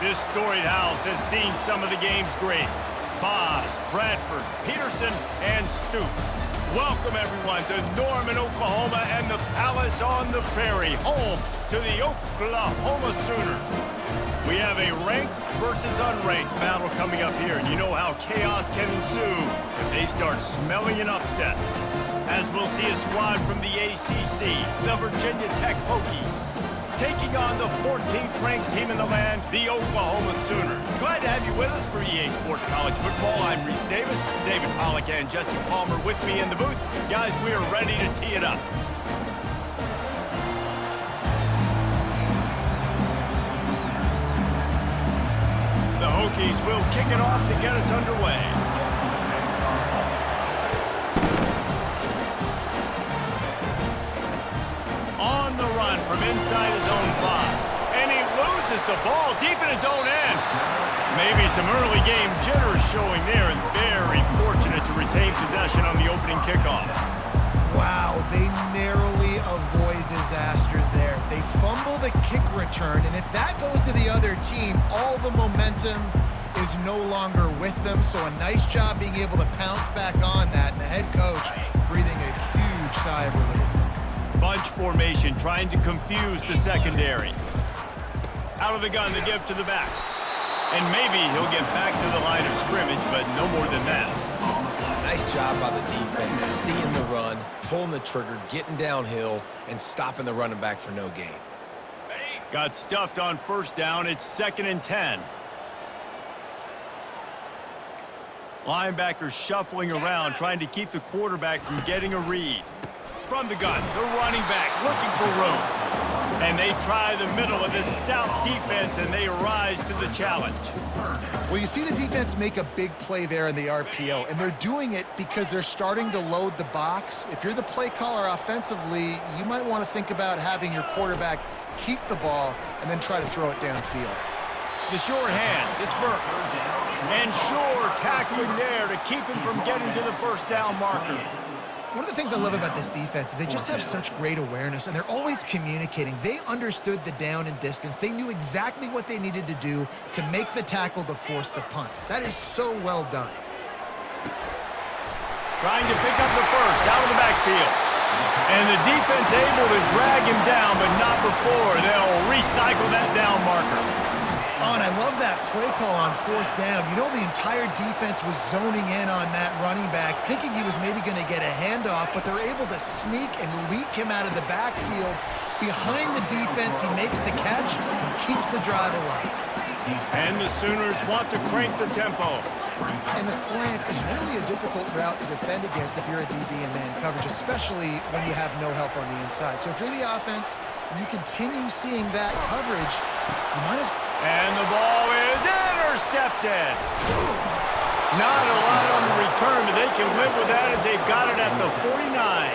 This storied house has seen some of the game's greats. Boz, Bradford, Peterson, and Stoops. Welcome, everyone, to Norman, Oklahoma, and the Palace on the Prairie, home to the Oklahoma Sooners. We have a ranked versus unranked battle coming up here, and you know how chaos can ensue if they start smelling an upset. As we'll see a squad from the ACC, the Virginia Tech Hokies, taking on the 14th ranked team in the land, the Oklahoma Sooners. Glad to have you with us for EA Sports College Football. I'm Reese Davis, David Pollack and Jesse Palmer with me in the booth. Guys, we are ready to tee it up. The Hokies will kick it off to get us underway. On the run from inside his own 5. And he loses the ball deep in his own end. Maybe some early game jitters showing there, and very fortunate to retain possession on the opening kickoff. Wow, they narrowly avoid disaster there. They fumble the kick return, and if that goes to the other team, all the momentum is no longer with them. So a nice job being able to pounce back on that, and the head coach breathing a huge sigh of relief. Bunch formation, trying to confuse the secondary. Out of the gun, the give to the back. And maybe he'll get back to the line of scrimmage, but no more than that. Nice job by the defense, seeing the run, pulling the trigger, getting downhill, and stopping the running back for no gain. Got stuffed on first down. It's 2nd and 10. Linebackers shuffling around, trying to keep the quarterback from getting a read. From the gun, the running back looking for room. And they try the middle of this stout defense, and they rise to the challenge. Well, you see the defense make a big play there in the RPO, and they're doing it because they're starting to load the box. If you're the play caller offensively, you might want to think about having your quarterback keep the ball and then try to throw it downfield. The short hands, it's Burks. And Shore tackling there to keep him from getting to the first down marker. One of the things I love about this defense is they just have such great awareness, and they're always communicating. They understood the down and distance. They knew exactly what they needed to do to make the tackle to force the punt. That is so well done. Trying to pick up the first out of the backfield. And the defense able to drag him down, but not before they'll recycle that down marker. Oh, and I love that play call on 4th down. You know, the entire defense was zoning in on that running back, thinking he was maybe going to get a handoff, but they're able to sneak and leak him out of the backfield. Behind the defense, he makes the catch and keeps the drive alive. And the Sooners want to crank the tempo. And the slant is really a difficult route to defend against if you're a DB in man coverage, especially when you have no help on the inside. So if you're the offense and you continue seeing that coverage, you might as well. And the ball is intercepted. Not a lot on the return, but they can live with that as they've got it at the 49.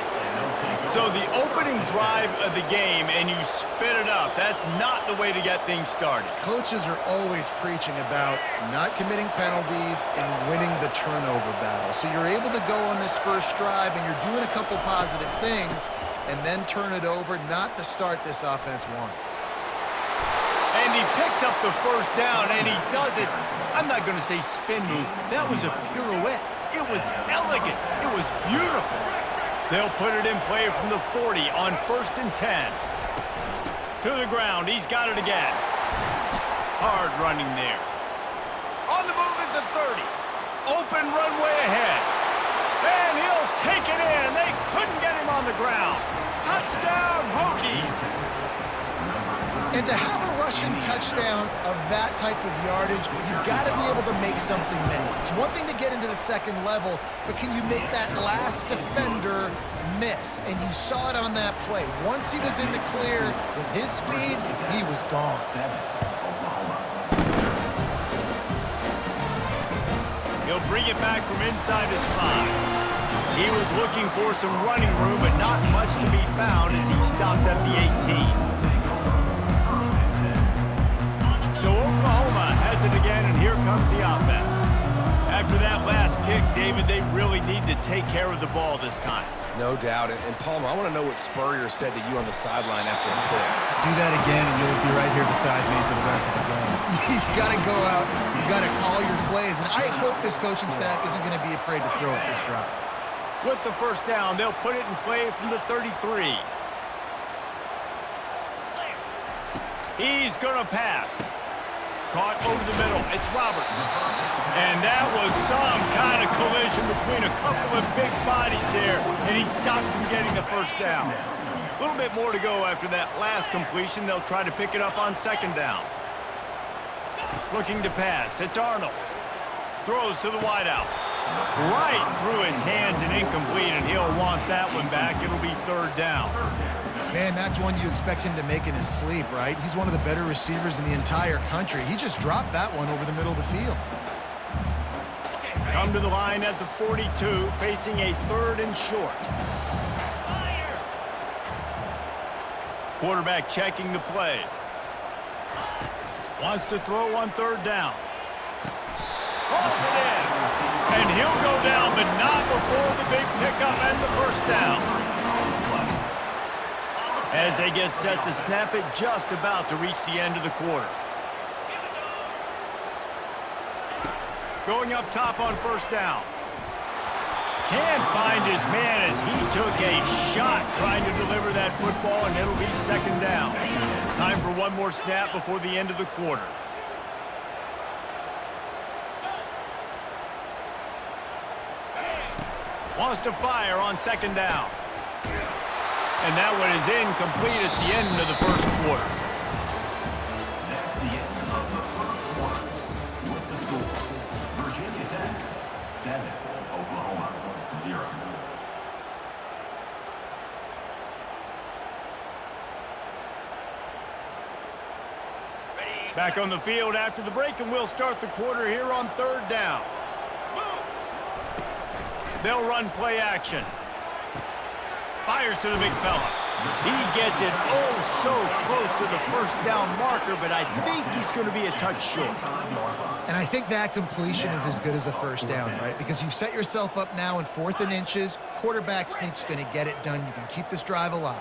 So the opening drive of the game, and you spit it up. That's not the way to get things started. Coaches are always preaching about not committing penalties and winning the turnover battle. So you're able to go on this first drive, and you're doing a couple positive things, and then turn it over, not the start this offense won. And he picks up the first down, and he does it. I'm not going to say spin move. That was a pirouette. It was elegant. It was beautiful. They'll put it in play from the 40 on 1st and 10. To the ground. He's got it again. Hard running there. On the move is the 30. Open runway ahead. And he'll take it in. They couldn't get him on the ground. Touchdown, Hokies. And to have a rushing touchdown of that type of yardage, you've got to be able to make something miss. It's one thing to get into the second level, but can you make that last defender miss? And you saw it on that play. Once he was in the clear with his speed, he was gone. He'll bring it back from inside his 5. He was looking for some running room, but not much to be found as he stopped at the 18. So Oklahoma has it again, and here comes the offense. After that last pick, David, they really need to take care of the ball this time. No doubt. And Palmer, I want to know what Spurrier said to you on the sideline after a pick. Do that again, and you'll be right here beside me for the rest of the game. You got to go out, you got to call your plays, and I hope this coaching staff isn't going to be afraid to throw it this route. With the first down, they'll put it in play from the 33. He's going to pass. Caught over the middle. It's Roberts. And that was some kind of collision between a couple of big bodies there, and he stopped from getting the first down. A little bit more to go after that last completion. They'll try to pick it up on second down. Looking to pass. It's Arnold. Throws to the wideout. Right through his hands and incomplete, and he'll want that one back. It'll be third down. Man, that's one you expect him to make in his sleep, right? He's one of the better receivers in the entire country. He just dropped that one over the middle of the field. Come to the line at the 42, facing a third and short. Quarterback checking the play. Wants to throw on third down. Hauls it in. And he'll go down, but not before the big pickup and the first down. As they get set to snap it, just about to reach the end of the quarter. Going up top on first down. Can't find his man as he took a shot trying to deliver that football, and it'll be second down. Time for one more snap before the end of the quarter. Wants to fire on second down. And that one is incomplete. It's the end of the first quarter. That's the end of the first quarter. With the score, Virginia Tech 7, Oklahoma 0. Back on the field after the break, and we'll start the quarter here on third down. They'll run play action. Fires to the big fella. He gets it oh so close to the first down marker, but I think he's going to be a touch short. And I think that completion is as good as a first down, right? Because you've set yourself up now in 4th and inches. Quarterback sneak's going to get it done. You can keep this drive alive.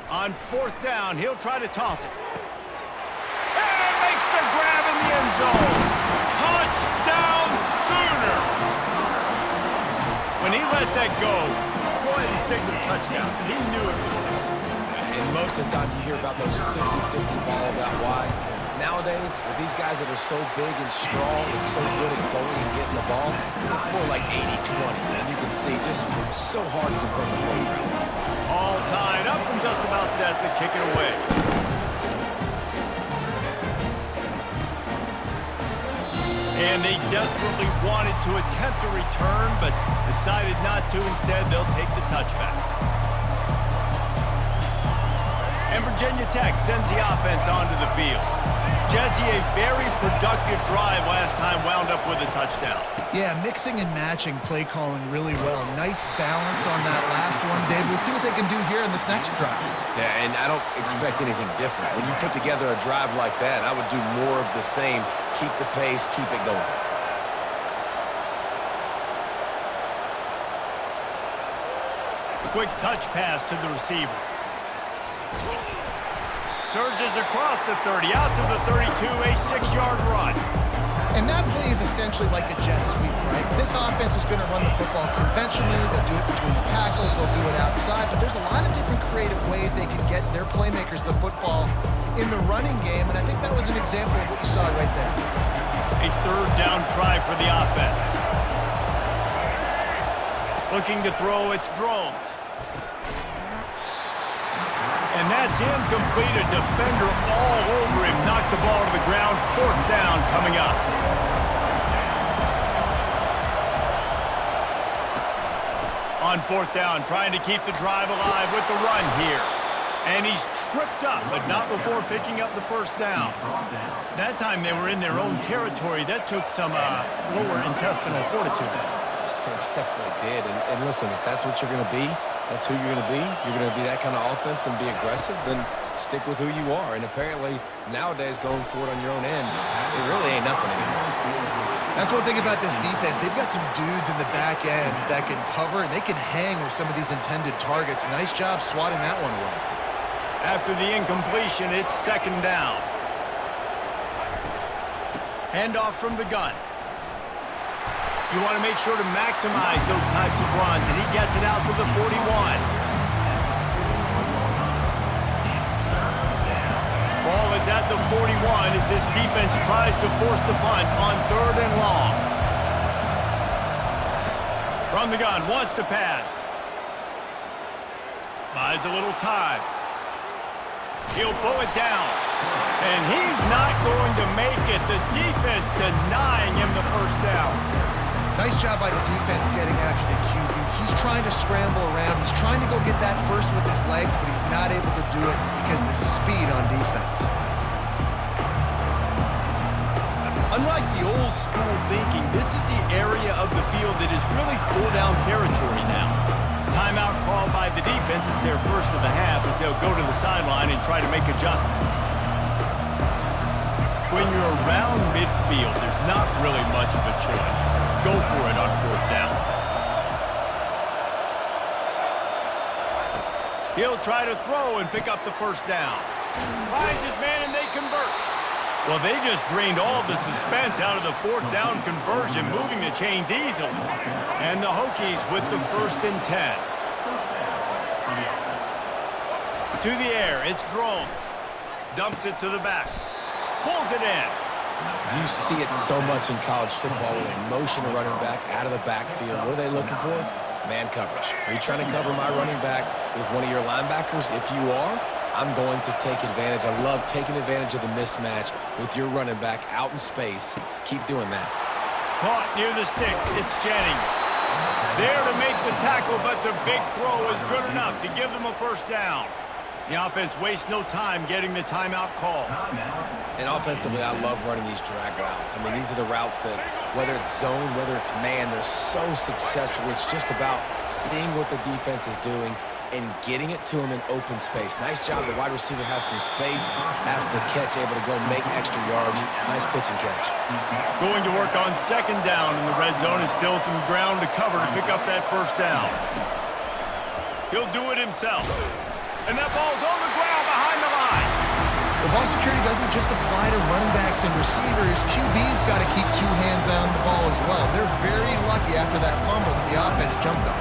On 4th down, he'll try to toss it. And makes the grab in the end zone. Touchdown Sooners! When he let that go ahead and signal touchdown. He knew it was six. And most of the time you hear about those 50-50 balls out wide. Nowadays, with these guys that are so big and strong and so good at going and getting the ball, it's more like 80-20. And you can see just so hard to defend the playground. All tied up and just about set to kick it away. And they desperately wanted to attempt a return, but decided not to. Instead, they'll take the touchback. And Virginia Tech sends the offense onto the field. Jesse, a very productive drive last time, wound up with a touchdown. Yeah, mixing and matching play calling really well. Nice balance on that last one, David. Let's see what they can do here in this next drive. Yeah, and I don't expect anything different. When you put together a drive like that, I would do more of the same. Keep the pace, keep it going. Quick touch pass to the receiver. Surges across the 30, out to the 32, a 6-yard run. And that play is essentially like a jet sweep, right? This offense is going to run the football conventionally. They'll do it between the tackles. They'll do it outside. But there's a lot of different creative ways they can get their playmakers the football in the running game. And I think that was an example of what you saw right there. A third down try for the offense. Looking to throw, it's Drones. And that's incomplete. A defender all over him. Knocked the ball to the ground. 4th down coming up. On 4th down, trying to keep the drive alive with the run here. And he's tripped up, but not before picking up the first down. That time they were in their own territory. That took some lower intestinal fortitude. It definitely did. And listen, if that's what you're going to be, that's who you're going to be. You're going to be that kind of offense and be aggressive, then stick with who you are. And apparently, nowadays, going for it on your own end, it really ain't nothing anymore. That's one thing about this defense. They've got some dudes in the back end that can cover, and they can hang with some of these intended targets. Nice job swatting that one away. After the incompletion, it's second down. Handoff from the gun. You want to make sure to maximize those types of runs, and he gets it out to the 41. Ball is at the 41 as this defense tries to force the punt on 3rd and long. From the gun, wants to pass. Buys a little time. He'll pull it down. And he's not going to make it. The defense denying him the first down. Nice job by the defense getting after the QB. He's trying to scramble around. He's trying to go get that first with his legs, but he's not able to do it because of the speed on defense. Unlike the old school thinking, this is the area of the field that is really 4-down territory now. Timeout called by the defense is their first of the half as they'll go to the sideline and try to make adjustments. When you're around midfield, there's not really much of a choice. Go for it on 4th down. He'll try to throw and pick up the first down. Finds his man and they convert. Well, they just drained all the suspense out of the 4th down conversion, moving the chains easily. And the Hokies with the 1st and 10. To the air, it's Drones. Dumps it to the back. Pulls it in. You see it so much in college football where they motion a running back out of the backfield. What are they looking for? Man coverage. Are you trying to cover my running back with one of your linebackers? If you are, I'm going to take advantage. I love taking advantage of the mismatch with your running back out in space. Keep doing that. Caught near the sticks. It's Jennings. There to make the tackle, but the big throw is good enough to give them a first down. The offense wastes no time getting the timeout call. And offensively, I love running these drag routes. I mean, these are the routes that, whether it's zone, whether it's man, they're so successful. It's just about seeing what the defense is doing and getting it to him in open space. Nice job. The wide receiver has some space after the catch, able to go make extra yards. Nice pitch and catch. Going to work on 2nd down in the red zone is still some ground to cover to pick up that first down. He'll do it himself. And that ball's on the ground behind the line. The ball security doesn't just apply to running backs and receivers. QB's got to keep 2 hands on the ball as well. They're very lucky after that fumble that the offense jumped on.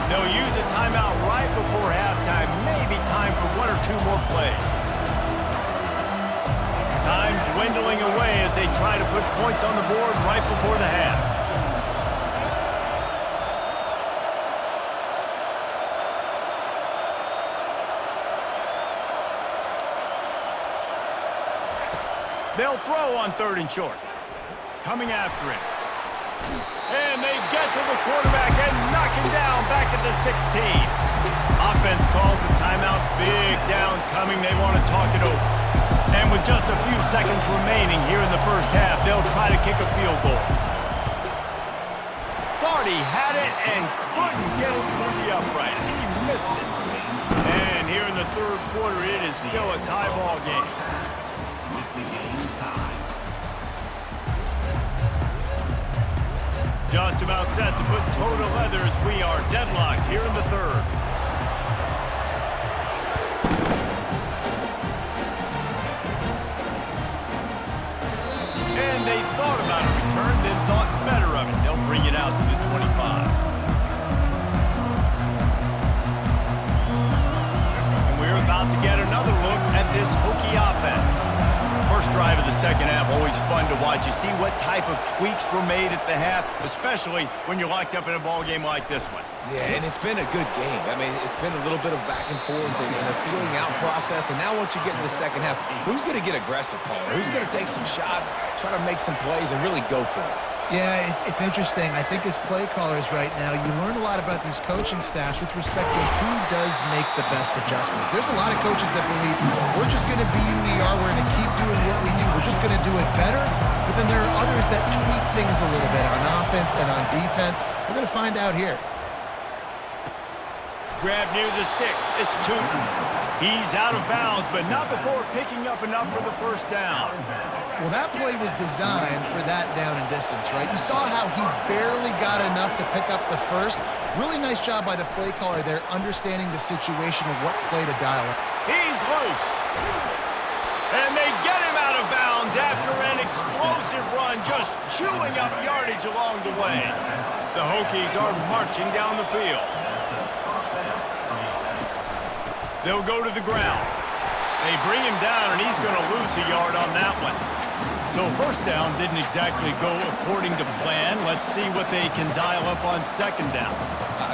They'll use a timeout right before halftime. Maybe time for 1 or 2 more plays. Time dwindling away as they try to put points on the board right before the half. They'll throw on 3rd and short. Coming after him. And they get to the quarterback and knock him down back at the 16. Offense calls a timeout. Big down coming. They want to talk it over. And with just a few seconds remaining here in the first half, they'll try to kick a field goal. Thought he had it and couldn't get it through the uprights. He missed it. And here in the 3rd quarter, it is still a tie ball game. Just about set to put toe to leather as we are deadlocked here in the 3rd. And they thought about a return, then thought better of it. They'll bring it out to the 25. And we're about to get another look at this Hokie offense. First drive of the 2nd half, always fun to watch. You see what type of tweaks were made at the half, especially when you're locked up in a ball game like this one. Yeah, and it's been a good game. I mean, it's been a little bit of back and forth and a feeling out process. And now once you get in the 2nd half, who's going to get aggressive, Paul? Who's going to take some shots, try to make some plays, and really go for it? Yeah, it's interesting. I think as play callers right now, you learn a lot about these coaching staffs with respect to who does make the best adjustments. There's a lot of coaches that believe we're just going to be who we are. We're going to keep doing what we do. We're just going to do it better. But then there are others that tweak things a little bit on offense and on defense. We're going to find out here. Grab near the sticks. It's Tootin. He's out of bounds, but not before picking up enough for the first down. Well, that play was designed for that down and distance, right? You saw how he barely got enough to pick up the first. Really nice job by the play caller there, understanding the situation of what play to dial up. He's loose. And they get him out of bounds after an explosive run, just chewing up yardage along the way. The Hokies are marching down the field. They'll go to the ground. They bring him down, and he's going to lose a yard on that one. So first down didn't exactly go according to plan. Let's see what they can dial up on second down.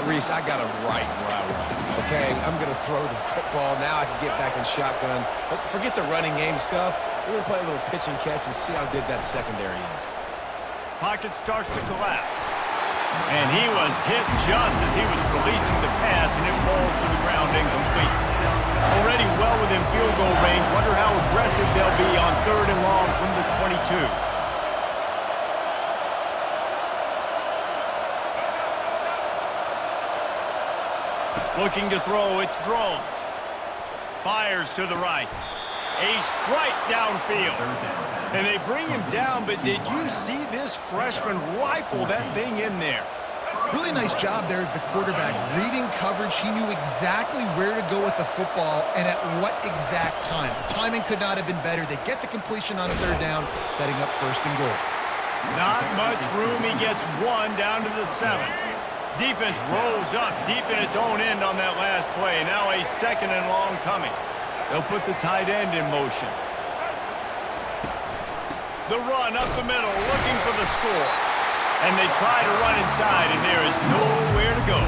Reese, I got him right where I want him, okay? I'm going to throw the football. Now I can get back in shotgun. Let's forget the running game stuff. We're going to play a little pitch and catch and see how good that secondary is. Pocket starts to collapse. And he was hit just as he was releasing the pass, and it falls to the ground incomplete. Already well within field goal range. Wonder how aggressive they'll be on 3rd and long from the 22. Looking to throw, it's Drones. Fires to the right. A strike downfield. And they bring him down, but did you see this freshman rifle that thing in there? Really nice job there of the quarterback. Reading coverage, he knew exactly where to go with the football and at what exact time. The timing could not have been better. They get the completion on 3rd down, setting up 1st and goal. Not much room. He gets one down to the 7. Defense rolls up deep in its own end on that last play. Now a 2nd and long coming. They'll put the tight end in motion. The run up the middle, looking for the score. And they try to run inside, and there is nowhere to go.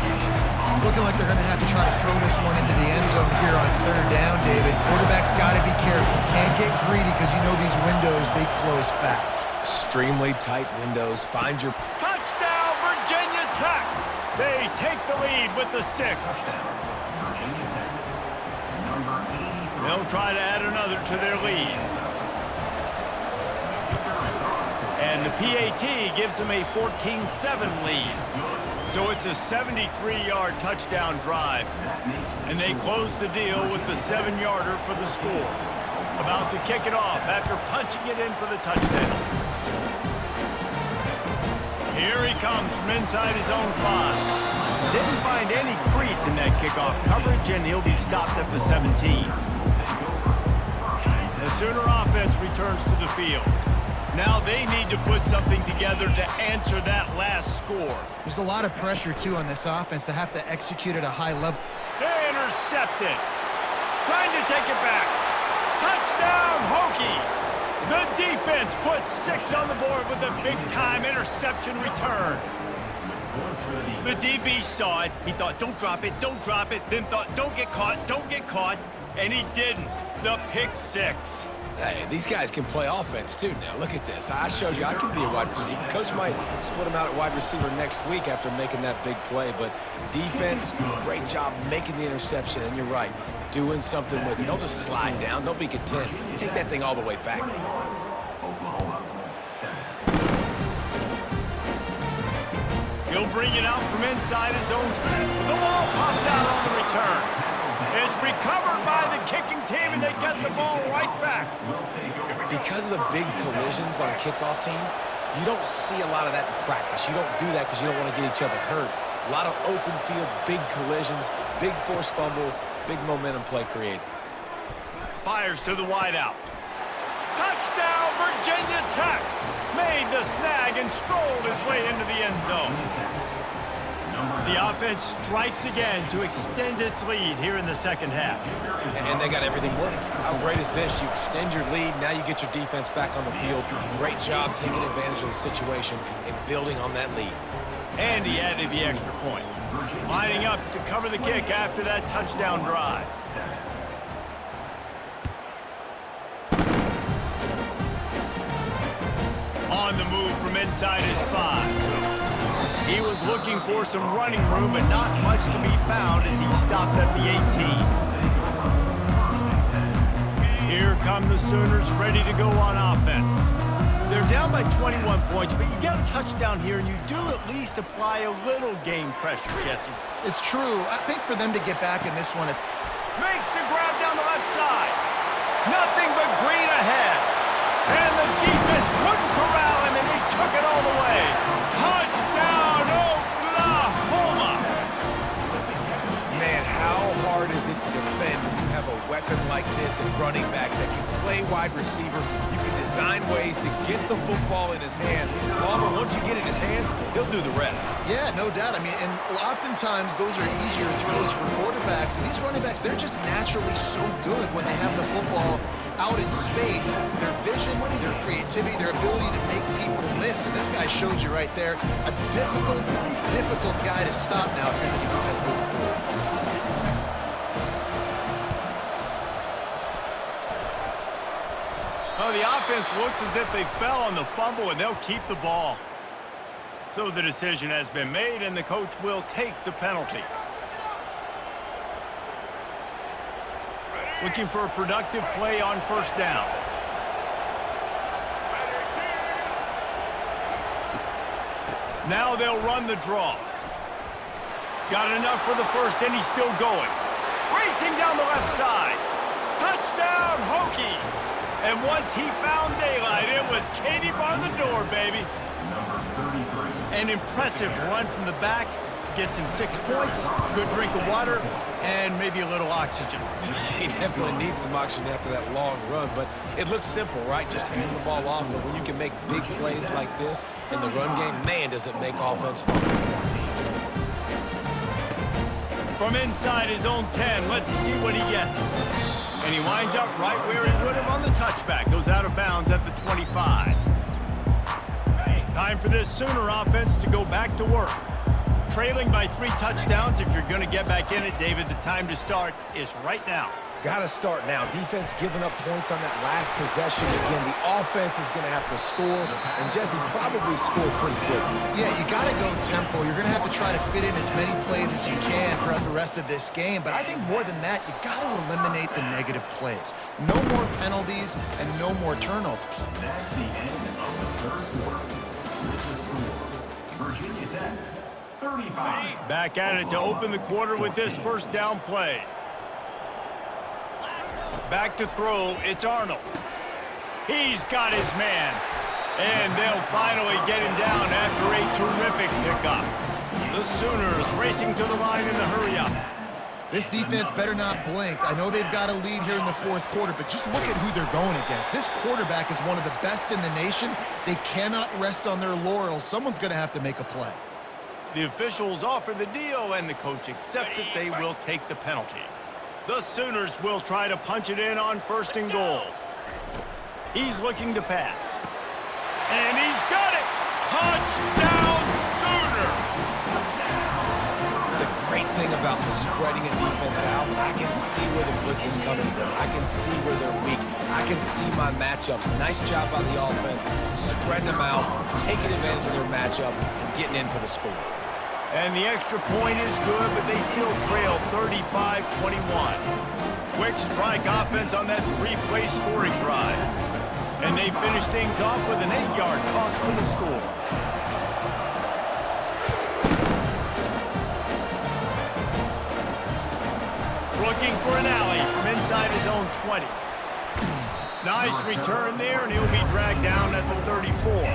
It's looking like they're going to have to try to throw this one into the end zone here on 3rd down, David. Quarterback's got to be careful. Can't get greedy because you know these windows, they close fast. Extremely tight windows. Find your... Touchdown, Virginia Tech! They take the lead with the 6. They'll try to add another to their lead. And the PAT gives them a 14-7 lead. So it's a 73-yard touchdown drive. And they close the deal with the 7-yarder for the score. About to kick it off after punching it in for the touchdown. Here he comes from inside his own 5. Didn't find any crease in that kickoff coverage, and he'll be stopped at the 17. The Sooner offense returns to the field. Now they need to put something together to answer that last score. There's a lot of pressure, too, on this offense to have to execute at a high level. They intercepted. Trying to take it back. Touchdown, Hokies! The defense puts 6 on the board with a big-time interception return. The DB saw it. He thought, don't drop it, then thought, don't get caught, and he didn't. The pick 6. Hey, these guys can play offense, too, now. Look at this. I showed you I can be a wide receiver. Coach might split him out at wide receiver next week after making that big play, but defense, great job making the interception, and you're right, doing something with it. Don't just slide down. Don't be content. Take that thing all the way back. He'll bring it out from inside his own. The ball pops out on the return. It's recovered by the kicking team, and they get the ball right back. Because of the big collisions on kickoff team, you don't see a lot of that in practice. You don't do that because you don't want to get each other hurt. A lot of open field, big collisions, big forced fumble, big momentum play created. Fires to the wideout. Touchdown, Virginia Tech! Made the snag and strolled his way into the end zone. The offense strikes again to extend its lead here in the second half. And they got everything working. How great is this? You extend your lead, now you get your defense back on the field. Great job taking advantage of the situation and building on that lead. And he added the extra point. Lining up to cover the kick after that touchdown drive. On the move from inside his 5. He was looking for some running room, but not much to be found as he stopped at the 18. Here come the Sooners ready to go on offense. They're down by 21 points, but you get a touchdown here, and you do at least apply a little game pressure, Jesse. It's true. I think for them to get back in this one... Makes the grab down the left side. Nothing but green ahead. And the defense couldn't corral him, and he took it all the way. Touchdown, Oklahoma! Man, how hard is it to defend when you have a weapon like this at running back that can play wide receiver? You can design ways to get the football in his hand. Palmer, once you get it in his hands, he'll do the rest. Yeah, no doubt. I mean, and oftentimes those are easier throws for quarterbacks. And these running backs, they're just naturally so good when they have the football out in space. Their vision, their creativity, their ability to make people miss. And this guy showed you right there, a difficult guy to stop now if you're this defense moving forward. Oh, the offense looks as if they fell on the fumble, and they'll keep the ball. So the decision has been made, and the coach will take the penalty. Looking for a productive play on first down. Now they'll run the draw. Got enough for the first, and he's still going. Racing down the left side. Touchdown, Hokies! And once he found daylight, it was Katie bar the door, baby. An impressive run from the back. Gets him 6 points, good drink of water, and maybe a little oxygen. He definitely needs some oxygen after that long run, but it looks simple, right? Just hand the ball off, but when you can make big plays like this in the run game, man, does it make offense fun. From inside his own 10, let's see what he gets. And he winds up right where he would have on the touchback. Goes out of bounds at the 25. Time for this Sooner offense to go back to work. Trailing by 3 touchdowns. If you're going to get back in it, David, the time to start is right now. Got to start now. Defense giving up points on that last possession. Again, the offense is going to have to score, and Jesse probably scored pretty quickly. Yeah, you got to go tempo. You're going to have to try to fit in as many plays as you can throughout the rest of this game. But I think more than that, you got to eliminate the negative plays. No more penalties and no more turnovers. That's the end of the third quarter. With the score, Virginia Tech, 35. Back at it to open the quarter with this first down play. Back to throw, it's Arnold. He's got his man. And they'll finally get him down after a terrific pickup. The Sooners racing to the line in the hurry-up. This defense better not blink. I know they've got a lead here in the fourth quarter, but just look at who they're going against. This quarterback is one of the best in the nation. They cannot rest on their laurels. Someone's going to have to make a play. The officials offer the deal, and the coach accepts it. They will take the penalty. The Sooners will try to punch it in on 1st and goal. He's looking to pass. And he's got it! Touchdown, Sooners! The great thing about spreading a defense out, I can see where the blitz is coming from. I can see where they're weak. I can see my matchups. Nice job by the offense, spreading them out, taking advantage of their matchup, and getting in for the score. And the extra point is good, but they still trail 35-21. Quick strike offense on that 3-play scoring drive. And they finish things off with an 8-yard toss for the score. Looking for an alley from inside his own 20. Nice return there, and he'll be dragged down at the 34.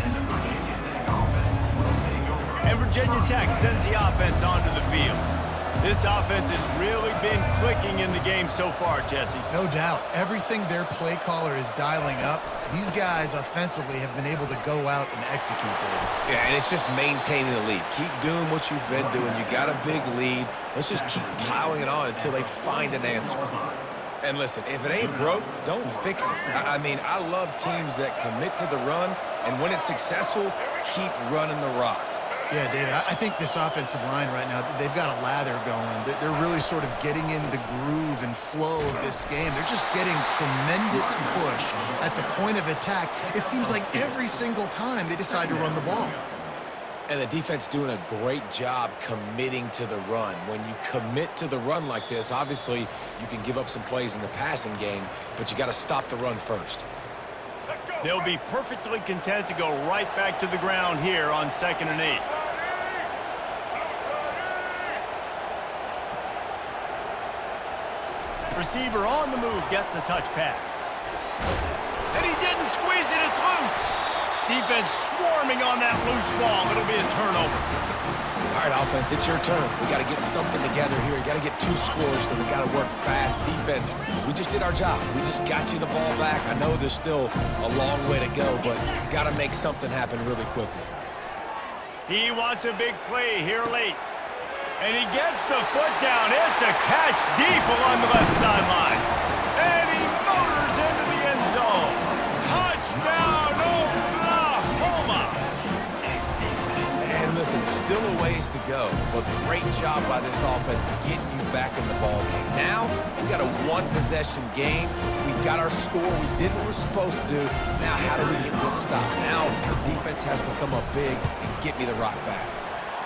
And Virginia Tech sends the offense onto the field. This offense has really been clicking in the game so far, Jesse. No doubt. Everything their play caller is dialing up, these guys offensively have been able to go out and execute, baby. Yeah, and it's just maintaining the lead. Keep doing what you've been doing. You got a big lead. Let's just keep piling it on until they find an answer. And listen, if it ain't broke, don't fix it. I mean, I love teams that commit to the run, and when it's successful, keep running the rock. Yeah, David, I think this offensive line right now, they've got a lather going. They're really sort of getting in the groove and flow of this game. They're just getting tremendous push at the point of attack. It seems like every single time they decide to run the ball. And the defense doing a great job committing to the run. When you commit to the run like this, obviously you can give up some plays in the passing game, but you got to stop the run first. They'll be perfectly content to go right back to the ground here on 2nd and 8. Receiver on the move gets the touch pass. And he didn't squeeze it, it's loose. Defense swarming on that loose ball. It'll be a turnover. All right, offense, it's your turn. We got to get something together here. You got to get 2 scores, so we got to work fast. Defense, we just did our job. We just got you the ball back. I know there's still a long way to go, but got to make something happen really quickly. He wants a big play here late. And he gets the foot down. It's a catch deep along the left sideline. And he motors into the end zone. Touchdown, Oklahoma! And listen, still a ways to go, but great job by this offense getting you back in the ball game. Now, we got a 1-possession game. We've got our score. We did what we're supposed to do. Now, how do we get this stopped? Now, the defense has to come up big and get me the rock back.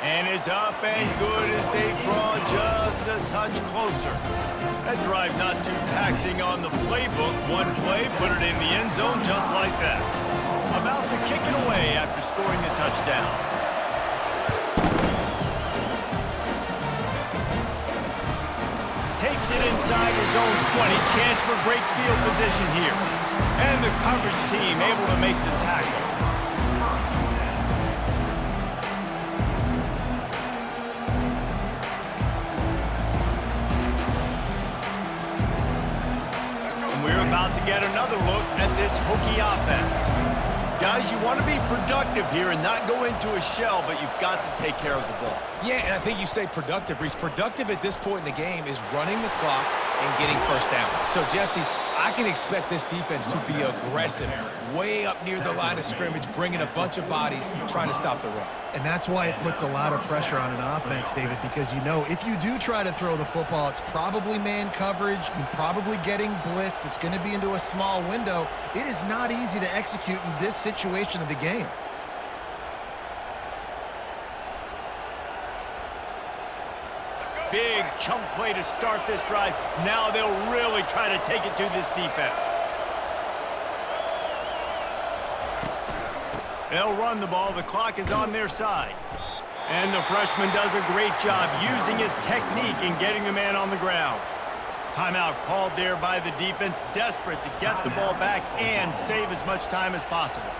And it's up and good as they draw just a touch closer. That drive not too taxing on the playbook. One play, put it in the end zone just like that. About to kick it away after scoring the touchdown. Takes it inside his own 20. Chance for great field position here. And the coverage team able to make the tackle. About to get another look at this Hokie offense. Guys, you want to be productive here and not go into a shell, but you've got to take care of the ball. Yeah, and I think you say productive, Reese. Productive at this point in the game is running the clock and getting first down. So, Jesse, I can expect this defense to be aggressive, way up near the line of scrimmage, bringing a bunch of bodies, trying to stop the run. And that's why it puts a lot of pressure on an offense, David, because you know if you do try to throw the football, it's probably man coverage, you're probably getting blitzed, it's going to be into a small window. It is not easy to execute in this situation of the game. Big chunk play to start this drive. Now they'll really try to take it to this defense. They'll run the ball. The clock is on their side. And the freshman does a great job using his technique and getting the man on the ground. Timeout called there by the defense, desperate to get the ball back and save as much time as possible.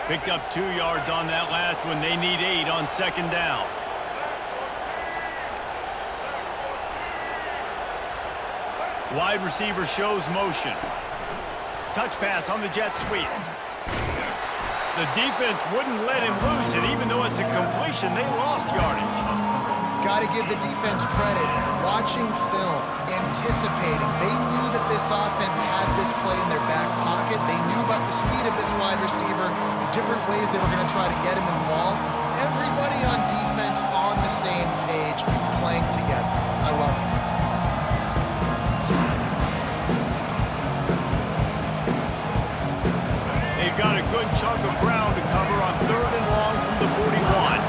Picked up 2 yards on that last one. They need 8 on second down. Wide receiver shows motion. Touch pass on the jet sweep. The defense wouldn't let him loose, and even though it's a completion, they lost yardage. Got to give the defense credit. Watching film, anticipating. They knew that this offense had this play in their back pocket. They knew about the speed of this wide receiver, different ways they were going to try to get him involved. Everybody on defense on the same page, playing together. I love it. They've got a good chunk of ground to cover on 3rd and long from the 41.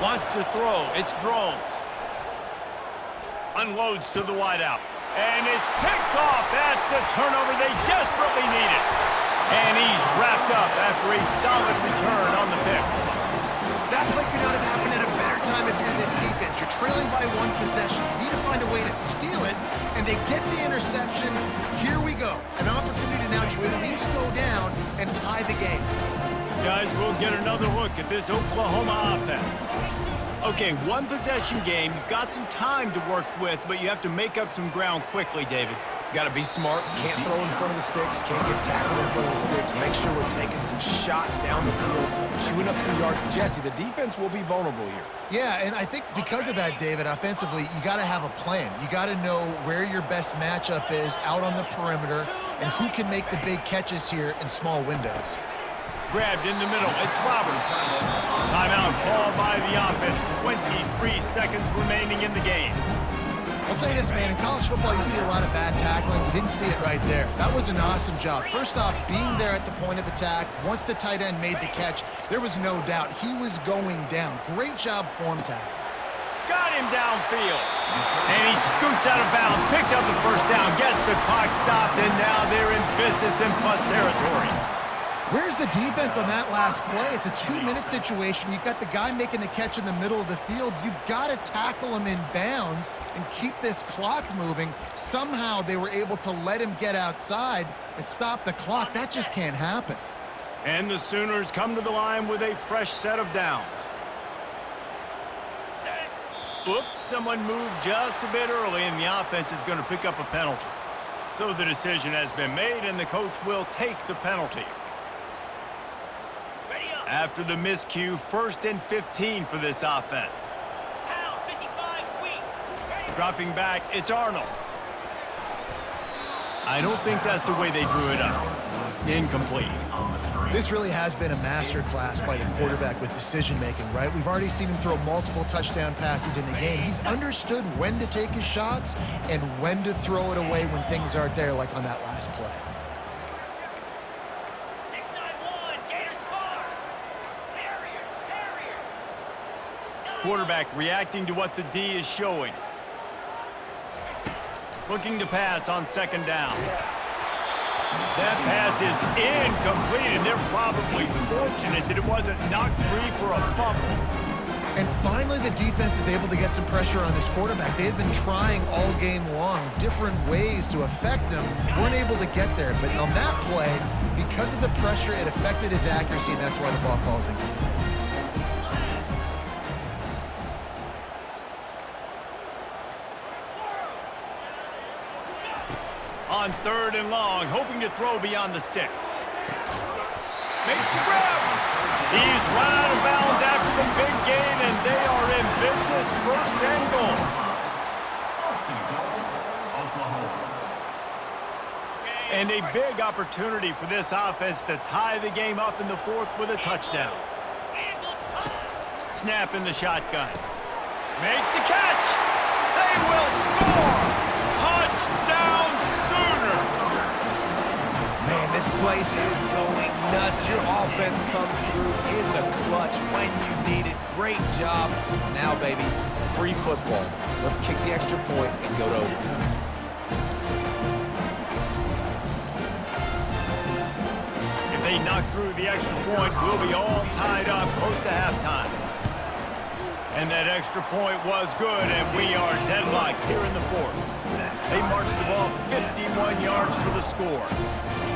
Wants to throw. It's Drones. Unloads to the wideout. And it's picked off. That's the turnover they desperately needed. And he's wrapped up after a solid return on the pick. That play could not have happened at a better time if you're this defense. You're trailing by 1 possession. You need to find a way to steal it, and they get the interception. Here we go. An opportunity now to at least go down and tie the game. Guys, we'll get another look at this Oklahoma offense. Okay, 1 possession game. You've got some time to work with, but you have to make up some ground quickly, David. Got to be smart. Can't throw in front of the sticks. Can't get tackled in front of the sticks. Make sure we're taking some shots down the field, chewing up some yards. Jesse, the defense will be vulnerable here. Yeah, and I think because of that, David, offensively, you got to have a plan. You got to know where your best matchup is out on the perimeter and who can make the big catches here in small windows. Grabbed in the middle. It's Roberts. Timeout called by the offense. 23 seconds remaining in the game. I'll say this, man. In college football, you see a lot of bad tackling. You didn't see it right there. That was an awesome job. First off, being there at the point of attack. Once the tight end made the catch, there was no doubt he was going down. Great job form tackle. Got him downfield. And he scoots out of bounds, picks up the first down, gets the clock stopped, and now they're in business in plus territory. Where's the defense on that last play? It's a 2-minute situation. You've got the guy making the catch in the middle of the field. You've got to tackle him in bounds and keep this clock moving. Somehow they were able to let him get outside and stop the clock. That just can't happen. And the Sooners come to the line with a fresh set of downs. Oops, someone moved just a bit early, and the offense is going to pick up a penalty. So the decision has been made, and the coach will take the penalty. After the miscue, 1st and 15 for this offense. Dropping back, it's Arnold. I don't think that's the way they drew it up. Incomplete. This really has been a masterclass by the quarterback with decision-making, right? We've already seen him throw multiple touchdown passes in the game. He's understood when to take his shots and when to throw it away when things aren't there, like on that last play. Quarterback reacting to what the D is showing. Looking to pass on 2nd down. That pass is incomplete, and they're probably fortunate that it wasn't knocked free for a fumble. And finally, the defense is able to get some pressure on this quarterback. They had been trying all game long, different ways to affect him. Weren't able to get there, but on that play, because of the pressure, it affected his accuracy, and that's why the ball falls incomplete. On 3rd and long, hoping to throw beyond the sticks. Makes the grab. He's run out of bounds after the big gain, and they are in business. 1st and goal. And a big opportunity for this offense to tie the game up in the 4th with a touchdown. Snap in the shotgun. Makes the catch. They will score. Touchdown Sooners. Man, this place is going nuts. Your offense comes through in the clutch when you need it. Great job. Now, baby, free football. Let's kick the extra point and go to overtime. If they knock through the extra point, we'll be all tied up close to halftime. And that extra point was good, and we are deadlocked here in the 4th. They marched the ball 51 yards for the score.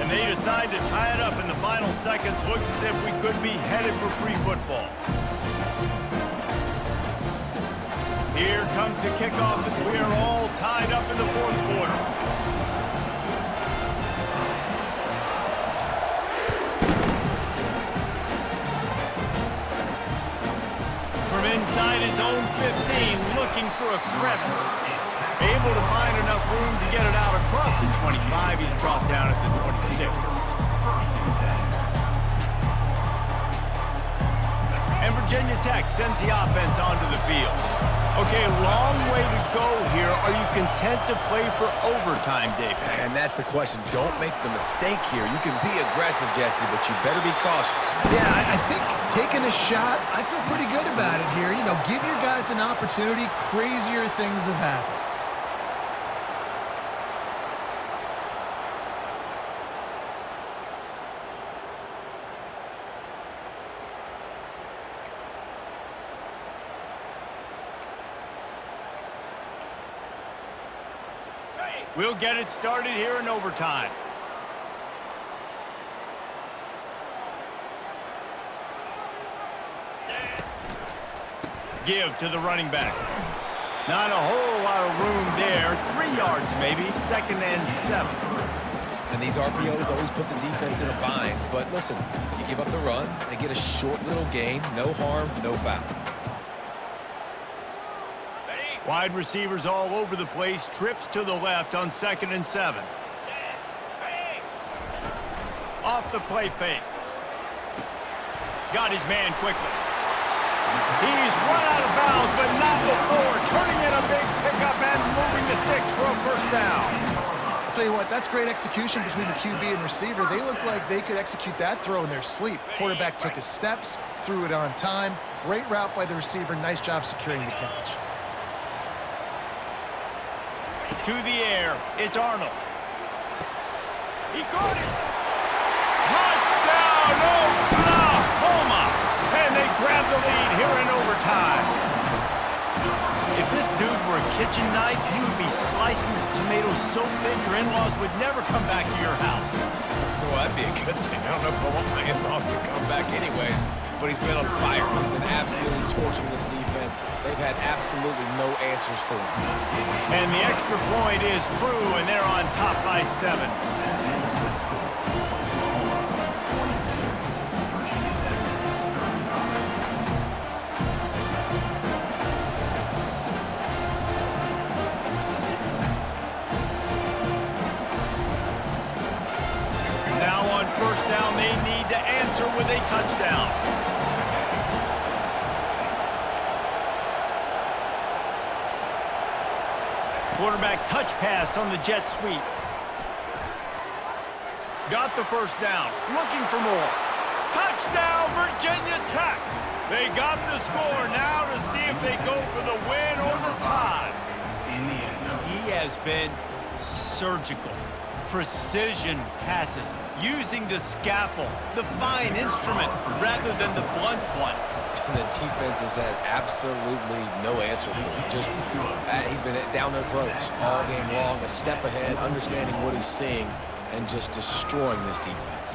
And they decide to tie it up in the final seconds. Looks as if we could be headed for free football. Here comes the kickoff as we are all tied up in the 4th quarter. From inside his own 15, looking for a crevice. Able to find enough room to get it out across the 25. He's brought down at the 26. And Virginia Tech sends the offense onto the field. Okay, long way to go here. Are you content to play for overtime, David? And that's the question. Don't make the mistake here. You can be aggressive, Jesse, but you better be cautious. Yeah, I think taking a shot, I feel pretty good about it here. You know, give your guys an opportunity. Crazier things have happened. We'll get it started here in overtime. Give to the running back. Not a whole lot of room there. 3 yards maybe, 2nd and 7. And these RPOs always put the defense in a bind. But listen, you give up the run, they get a short little gain. No harm, no foul. Wide receivers all over the place. Trips to the left on 2nd and 7. Off the play fake. Got his man quickly. He's run out of bounds, but not before. Turning in a big pickup and moving the sticks for a 1st down. I'll tell you what, that's great execution between the QB and receiver. They look like they could execute that throw in their sleep. Quarterback took his steps, threw it on time. Great route by the receiver. Nice job securing the catch. To the air, it's Arnold. He caught it. Touchdown, no! Oklahoma! And they grab the lead here in overtime. If this dude were a kitchen knife, he would be slicing the tomatoes so thin your in-laws would never come back to your house. Well, that'd be a good thing. I don't know if I want my in-laws to come back anyways, but he's been on fire. He's been absolutely torching this defense. They've had absolutely no answers for him. And the extra point is true, and they're on top by 7. Now on first down, they need to answer with a touchdown. Quarterback touch pass on the jet sweep. Got the first down. Looking for more. Touchdown, Virginia Tech. They got the score now to see if they go for the win or the tie. He has been surgical. Precision passes. Using the scalpel, the fine instrument, rather than the blunt one. And the defense has had absolutely no answer for him. Just, he's been down their throats all game long, a step ahead, understanding what he's seeing, and just destroying this defense.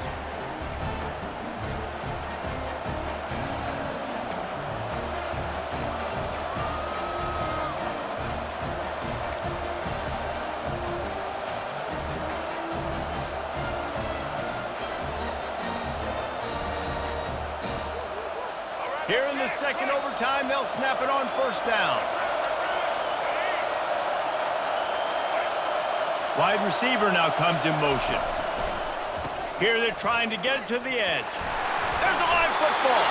Here in the second overtime, they'll snap it on first down. Wide receiver now comes in motion. Here they're trying to get it to the edge. There's a live football.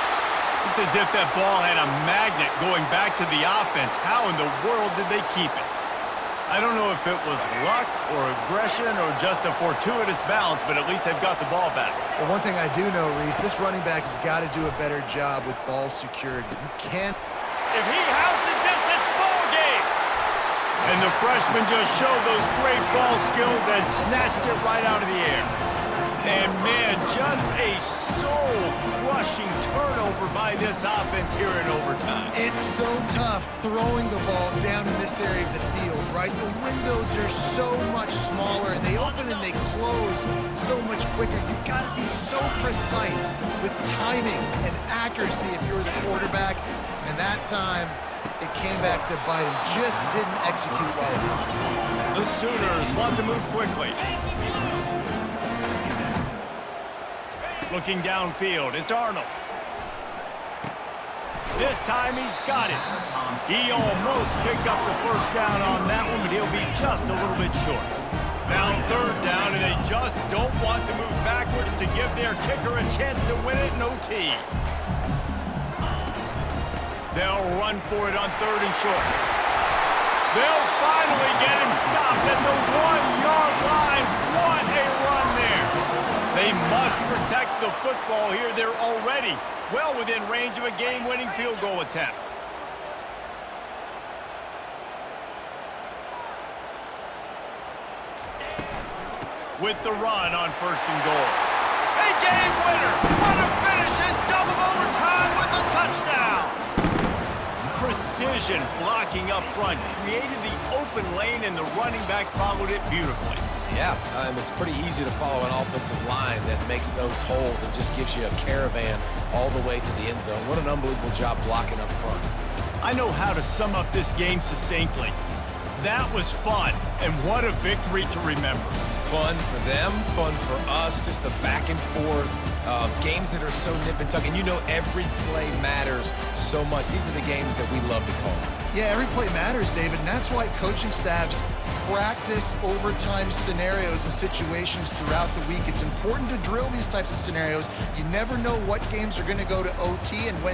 It's as if that ball had a magnet going back to the offense. How in the world did they keep it? I don't know if it was luck or aggression or just a fortuitous bounce, but at least they've got the ball back. Well, one thing I do know, Reese, this running back has got to do a better job with ball security. You can't... If he houses this, it's ball game. And the freshman just showed those great ball skills and snatched it right out of the air. And, man, just a soul-crushing turnover by this offense here in overtime. It's so tough throwing the ball down in this area of the field, right? The windows are so much smaller, and they open and they close so much quicker. You've got to be so precise with timing and accuracy if you're the quarterback. And that time, it came back to bite him. Just didn't execute well enough. The Sooners want to move quickly. Looking downfield, it's Arnold. This time he's got it. He almost picked up the first down on that one, but he'll be just a little bit short. Now third down, and they just don't want to move backwards to give their kicker a chance to win it in OT. They'll run for it on third and short. They'll finally get him stopped at the 1-yard line. What a run there. They must protect the football here. They're already well within range of a game-winning field goal attempt. With the run on first and goal. A game winner. What a finish in double overtime with a touchdown. Precision blocking up front created the open lane, and the running back followed it beautifully. Yeah, it's pretty easy to follow an offensive line that makes those holes and just gives you a caravan all the way to the end zone. What an unbelievable job blocking up front. I know how to sum up this game succinctly. That was fun, and what a victory to remember. Fun for them, fun for us, just the back and forth, games that are so nip and tuck. And you know every play matters so much. These are the games that we love to call. Yeah, every play matters, David, and that's why coaching staffs practice overtime scenarios and situations throughout the week. It's important to drill these types of scenarios. You never know what games are going to go to OT and when